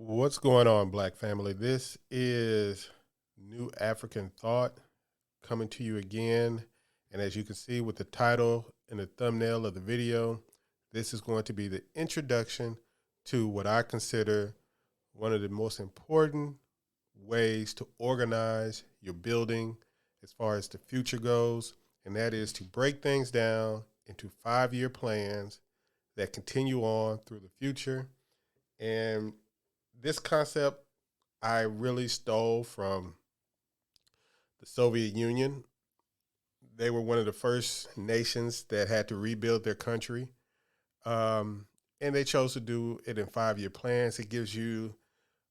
What's going on, Black family? This is New African Thought coming to you again. And as you can see with the title and the thumbnail of the video, this is going to be the introduction to what I consider one of the most important ways to organize your building as far as the future goes. And that is to break things down into 5-year plans that continue on through the future. And this concept I really stole from the Soviet Union. They were one of the first nations that had to rebuild their country. And they chose to do it in 5-year plans. It gives you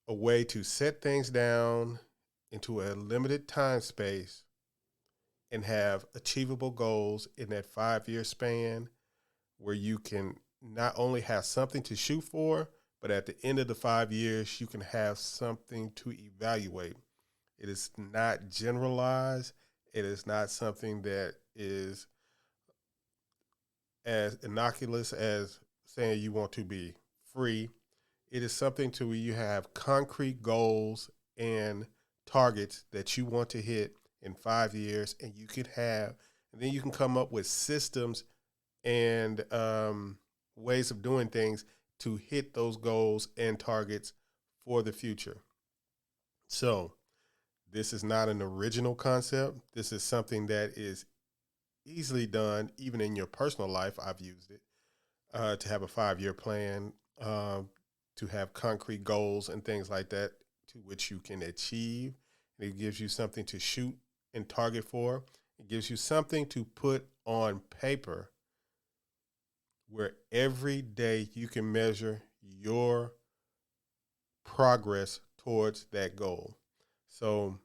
a way to set things down into a limited time space and have achievable goals in that 5-year span where you can not only have something to shoot for, but at the end of the 5 years, you can have something to evaluate. It is not generalized. It is not something that is as innocuous as saying you want to be free. It is something to where you have concrete goals and targets that you want to hit in 5 years, and then you can come up with systems and ways of doing things to hit those goals and targets for the future. So this is not an original concept. This is something that is easily done even in your personal life. I've used it to have a 5-year plan, to have concrete goals and things like that to which you can achieve. And it gives you something to shoot and target for. It gives you something to put on paper where every day you can measure your progress towards that goal. So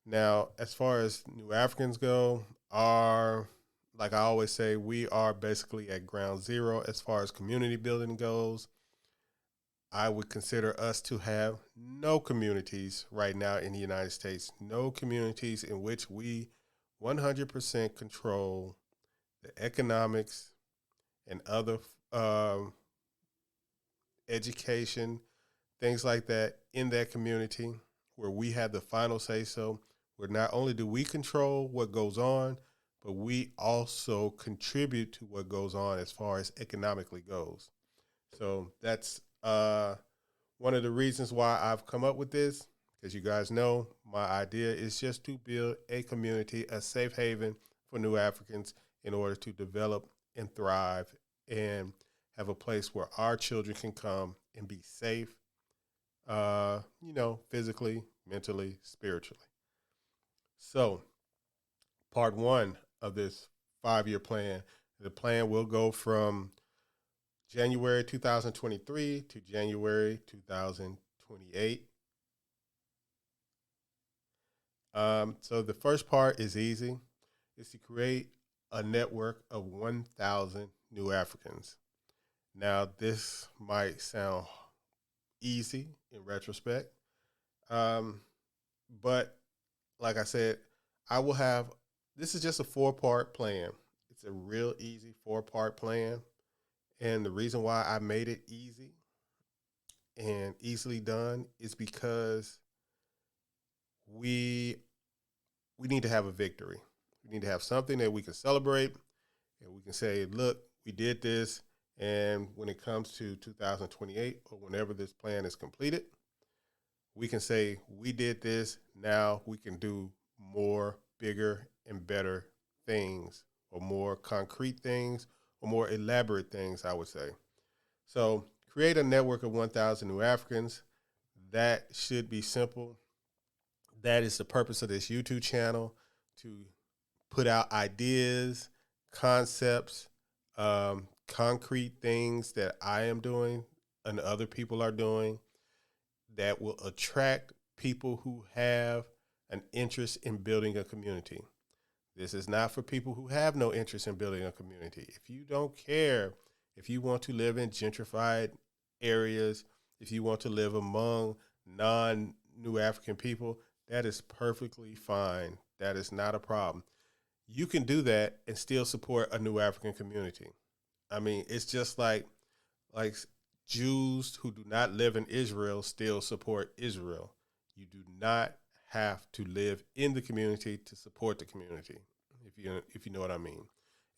now, as far as New Africans go, like I always say, we are basically at ground zero as far as community building goes. I would consider us to have no communities right now in the United States, no communities in which we 100% control the economics and other education, things like that in that community where we have the final say so, where not only do we control what goes on, but we also contribute to what goes on as far as economically goes. So that's one of the reasons why I've come up with this, because you guys know my idea is just to build a community, a safe haven for New Africans in order to develop and thrive and have a place where our children can come and be safe, physically, mentally, spiritually. So part one of this 5-year plan, the plan will go from January 2023 to January 2028. So the first part is easy. It's to create a network of 1,000 New Africans. Now, this might sound easy in retrospect, but like I said, this is just a 4-part plan. It's a real easy 4-part plan. And the reason why I made it easy and easily done is because we need to have a victory. We need to have something that we can celebrate and we can say, look, we did this. And when it comes to 2028 or whenever this plan is completed, we can say we did this. Now we can do more, bigger, and better things, or more concrete things, or more elaborate things, I would say. So create a network of 1,000 New Africans. That should be simple. That is the purpose of this YouTube channel, to put out ideas, concepts, concrete things that I am doing and other people are doing that will attract people who have an interest in building a community. This is not for people who have no interest in building a community. If you don't care, if you want to live in gentrified areas, if you want to live among non-New African people, that is perfectly fine. That is not a problem. You can do that and still support a New African community. I mean, it's just like Jews who do not live in Israel still support Israel. You do not have to live in the community to support the community, if you know what I mean.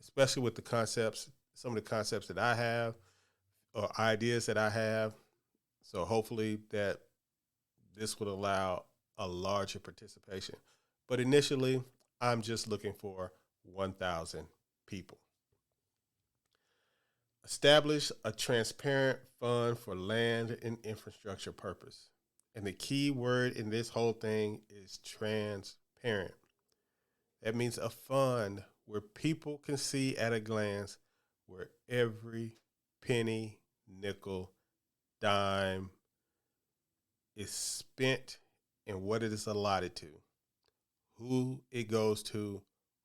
Especially with the concepts, some of the concepts that I have or ideas that I have. So hopefully that this would allow a larger participation. But initially, I'm just looking for 1,000 people. Establish a transparent fund for land and infrastructure purpose. And the key word in this whole thing is transparent. That means a fund where people can see at a glance where every penny, nickel, dime is spent and what it is allotted to, who it goes to,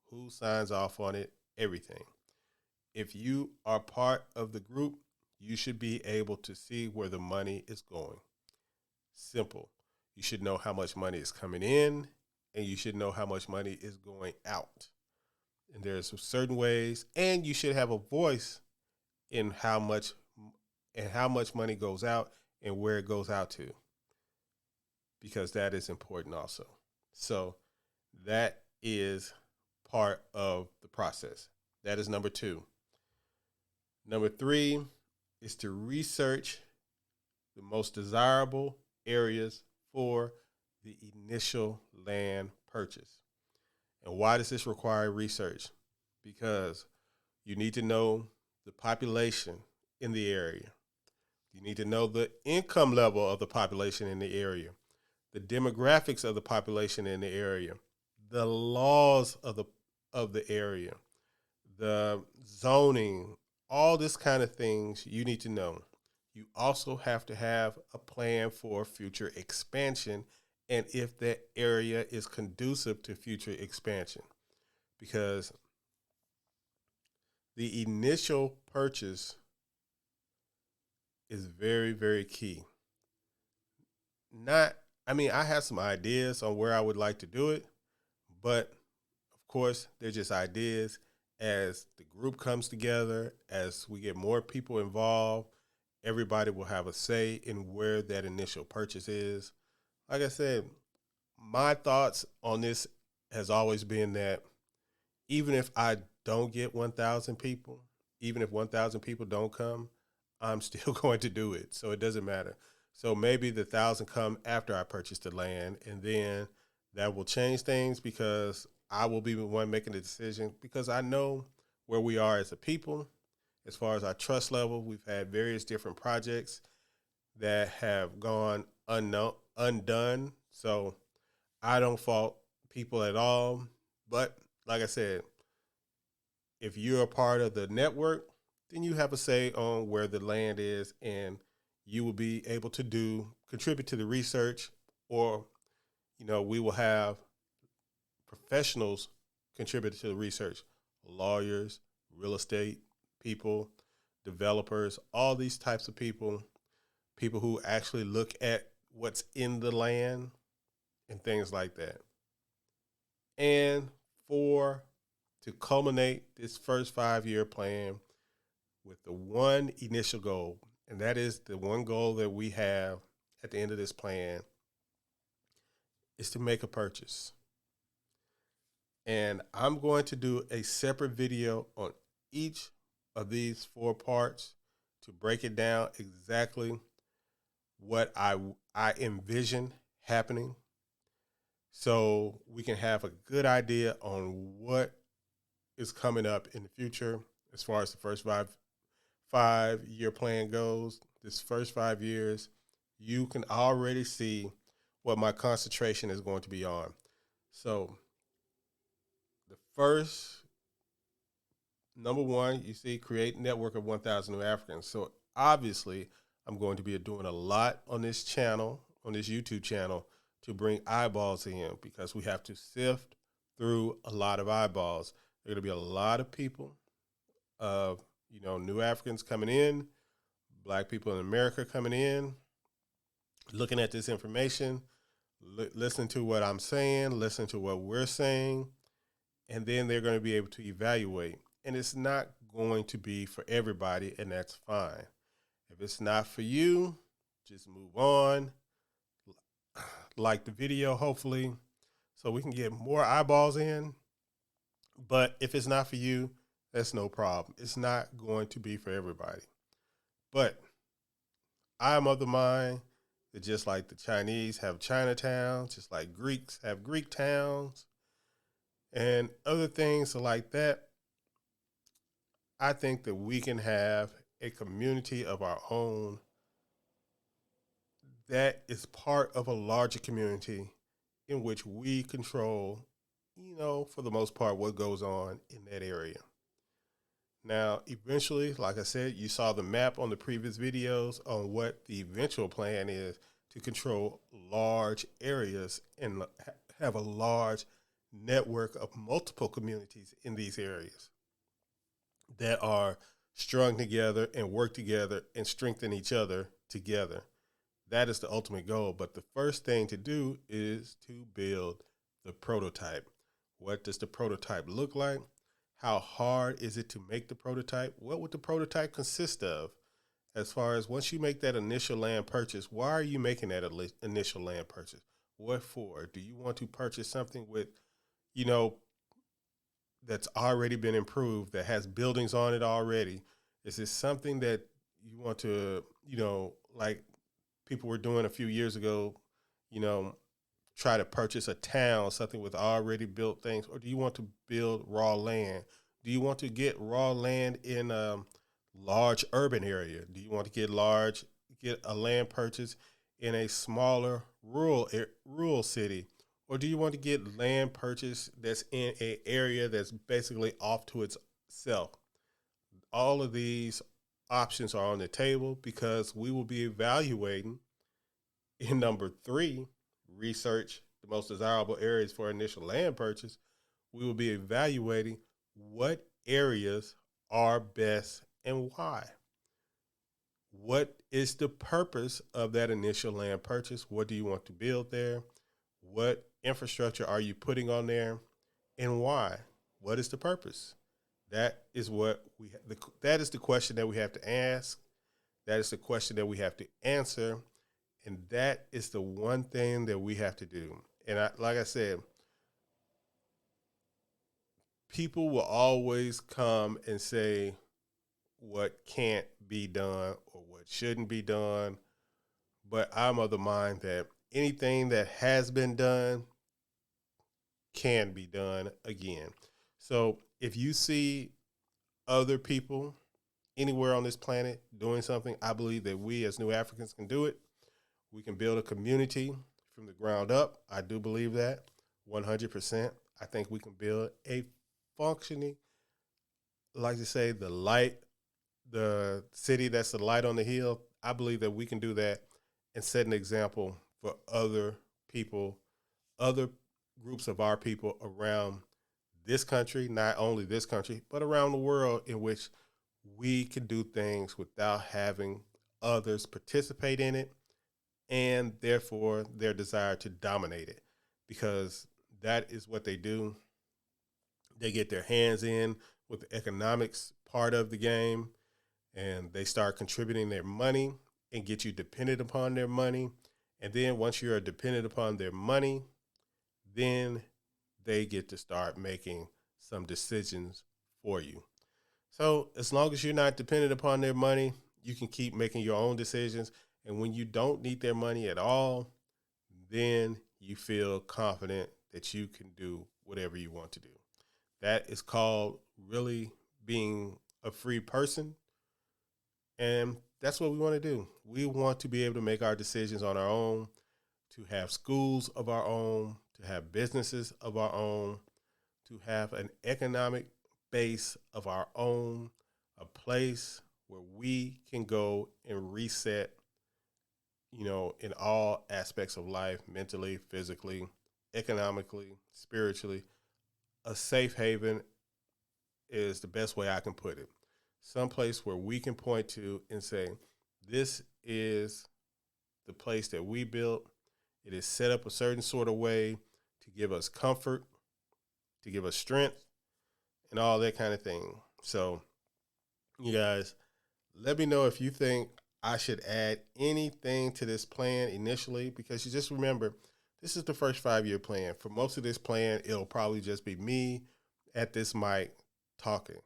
who signs off on it, everything. If you are part of the group, you should be able to see where the money is going. Simple. You should know how much money is coming in, and you should know how much money is going out. And there's certain ways, and you should have a voice in how much money goes out and where it goes out to, because that is important also. So that is part of the process. That is number 2. Number 3 is to research the most desirable areas for the initial land purchase. And why does this require research? Because you need to know the population in the area. You need to know the income level of the population in the area, the demographics of the population in the area, the laws of the area, the zoning, all this kind of things you need to know. You also have to have a plan for future expansion and if that area is conducive to future expansion. Because the initial purchase is very, very key. I have some ideas on where I would like to do it, but of course, they're just ideas. As the group comes together, as we get more people involved, everybody will have a say in where that initial purchase is. Like I said, my thoughts on this has always been that even if I don't get 1,000 people, even if 1,000 people don't come, I'm still going to do it. So it doesn't matter. So maybe the 1,000 come after I purchase the land, and then that will change things because I will be the one making the decision, because I know where we are as a people. As far as our trust level, we've had various different projects that have gone undone. So I don't fault people at all. But like I said, if you're a part of the network, then you have a say on where the land is, and you will be able to contribute to the research, or, we will have professionals contribute to the research, lawyers, real estate people, developers, all these types of people who actually look at what's in the land and things like that. And to culminate this first 5-year plan with the one initial goal, and that is the one goal that we have at the end of this plan, is to make a purchase. And I'm going to do a separate video on each of these 4 parts to break it down exactly what I envision happening, so we can have a good idea on what is coming up in the future as far as the first 5-year plan goes. This first 5 years, you can already see what my concentration is going to be on. So the first, number 1, you see, create network of 1,000 new Africans. So obviously, I'm going to be doing a lot on this channel, on this YouTube channel, to bring eyeballs in, because we have to sift through a lot of eyeballs. There are going to be a lot of people, new Africans coming in, Black people in America coming in, looking at this information, listening to what I'm saying, listening to what we're saying, and then they're going to be able to evaluate. And it's not going to be for everybody, and that's fine. If it's not for you, just move on. Like the video, hopefully, so we can get more eyeballs in. But if it's not for you, that's no problem. It's not going to be for everybody. But I'm of the mind that just like the Chinese have Chinatowns, just like Greeks have Greek towns, and other things like that, I think that we can have a community of our own that is part of a larger community in which we control, for the most part, what goes on in that area. Now, eventually, like I said, you saw the map on the previous videos on what the eventual plan is to control large areas and have a large network of multiple communities in these areas that are strung together and work together and strengthen each other together. That is the ultimate goal. But the first thing to do is to build the prototype. What does the prototype look like? How hard is it to make the prototype? What would the prototype consist of? As far as once you make that initial land purchase, why are you making that initial land purchase? What for? Do you want to purchase something with, that's already been improved, that has buildings on it already? Is this something that you want to, like people were doing a few years ago, try to purchase a town, something with already built things? Or do you want to build raw land? Do you want to get raw land in a large urban area? Do you want to get a land purchase in a smaller rural city? Or do you want to get land purchase that's in an area that's basically off to itself? All of these options are on the table because we will be evaluating in number 3, research the most desirable areas for initial land purchase. We will be evaluating what areas are best and why. What is the purpose of that initial land purchase? What do you want to build there? What infrastructure are you putting on there, and why? What is the purpose? That is that is the question that we have to ask. That is the question that we have to answer. And that is the one thing that we have to do. And like I said, people will always come and say what can't be done or what shouldn't be done. But I'm of the mind that anything that has been done can be done again. So if you see other people anywhere on this planet doing something, I believe that we as New Africans can do it. We can build a community from the ground up. I do believe that 100%. I think we can build a functioning, like to say, the city that's the light on the hill. I believe that we can do that and set an example for other people, other groups of our people around this country, not only this country, but around the world, in which we can do things without having others participate in it, and therefore their desire to dominate it, because that is what they do. They get their hands in with the economics part of the game, and they start contributing their money and get you dependent upon their money. And then once you're dependent upon their money, then they get to start making some decisions for you. So as long as you're not dependent upon their money, you can keep making your own decisions. And when you don't need their money at all, then you feel confident that you can do whatever you want to do. That is called really being a free person. And that's what we want to do. We want to be able to make our decisions on our own, to have schools of our own, to have businesses of our own, to have an economic base of our own, a place where we can go and reset, in all aspects of life, mentally, physically, economically, spiritually. A safe haven is the best way I can put it. Some place where we can point to and say, this is the place that we built. It is set up a certain sort of way to give us comfort, to give us strength, and all that kind of thing. So, you guys, let me know if you think I should add anything to this plan initially, because you just remember, this is the first 5-year plan. For most of this plan, it'll probably just be me at this mic talking,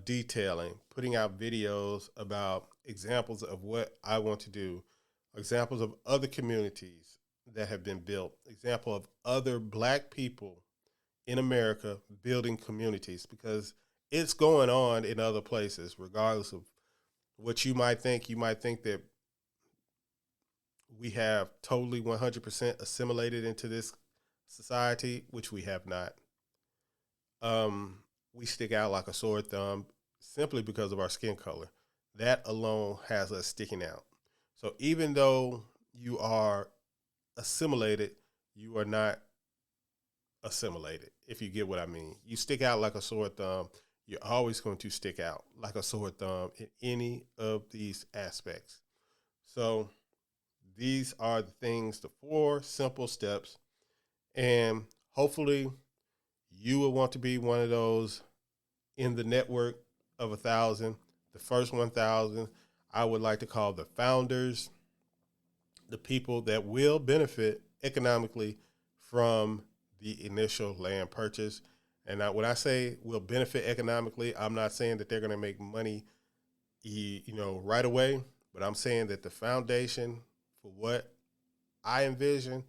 detailing, putting out videos about examples of what I want to do, examples of other communities that have been built, example of other Black people in America building communities, because it's going on in other places, regardless of what you might think. You might think that we have totally 100% assimilated into this society, which we have not. We stick out like a sore thumb simply because of our skin color. That alone has us sticking out. So even though you are assimilated, you are not assimilated, if you get what I mean. You stick out like a sore thumb. You're always going to stick out like a sore thumb in any of these aspects. So these are the things, the 4 simple steps. And hopefully you will want to be one of those in the network of 1,000. The first 1,000, I would like to call the founders, the people that will benefit economically from the initial land purchase. And when I say will benefit economically, I'm not saying that they're going to make money, right away, but I'm saying that the foundation for what I envision,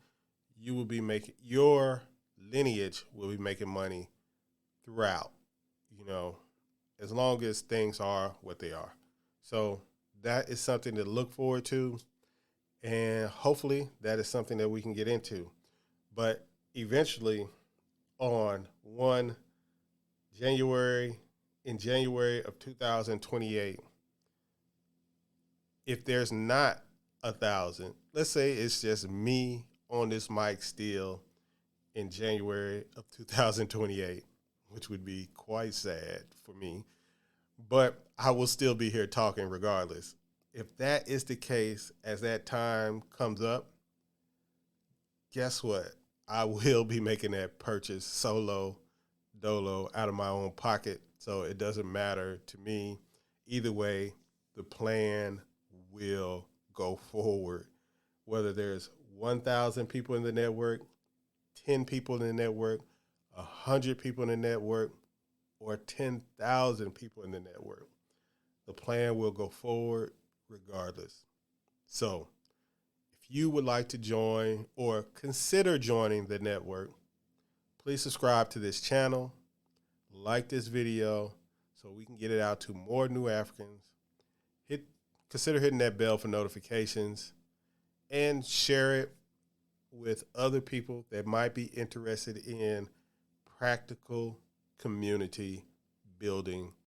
you will be making, your lineage will be making money throughout, as long as things are what they are. So that is something to look forward to. And hopefully that is something that we can get into. But eventually on in January of 2028, if there's not 1,000, let's say it's just me on this mic still in January of 2028, which would be quite sad for me, but I will still be here talking regardless. If that is the case, as that time comes up, guess what? I will be making that purchase solo, dolo, out of my own pocket. So it doesn't matter to me. Either way, the plan will go forward. Whether there's 1,000 people in the network, 10 people in the network, 100 people in the network, or 10,000 people in the network, the plan will go forward regardless. So if you would like to join or consider joining the network, please subscribe to this channel, like this video so we can get it out to more new Africans. Consider hitting that bell for notifications and share it with other people that might be interested in practical community building